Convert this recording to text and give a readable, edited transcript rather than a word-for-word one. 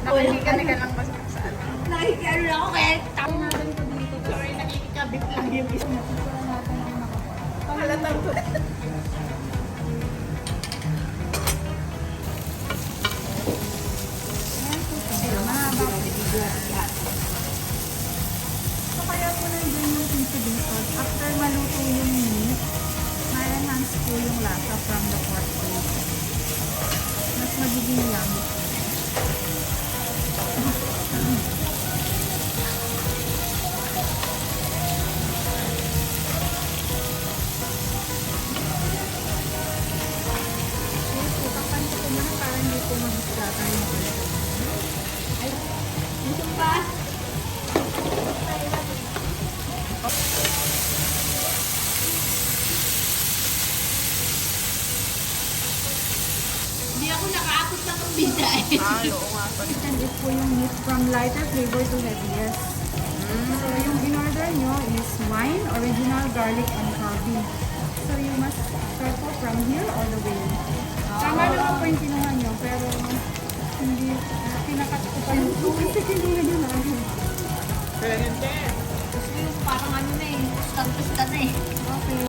Nakikikani ka lang mas sa ano. Nakikano na ako kaya tama. Natin ko dito. Sorry, nakikikabit lang yung isa. Wala natin ang nakakuha. Halatang ko. So kaya ko na din yung pizza because after maluto yung meat, ma-enhance po yung lasa from the pork bone. Mas magiging yummy. Okay, tapan ko muna para hindi ko mag-scatter yung pork. Ay, dito pa! Hindi ako nakaabot ng pambida eh. Oo nga. And it po yung meat from lighter flavor to heaviest. So yung in-order nyo is wine, original garlic, and carving. So you must start po from here all the way. Tama naman po yung kinuha nyo, pero hindi, pinakat ko pa yung kasi kinuha nyo na ako. Pero hindi. Kasi yung parang ano na eh, kustan-kustan na eh. Okay.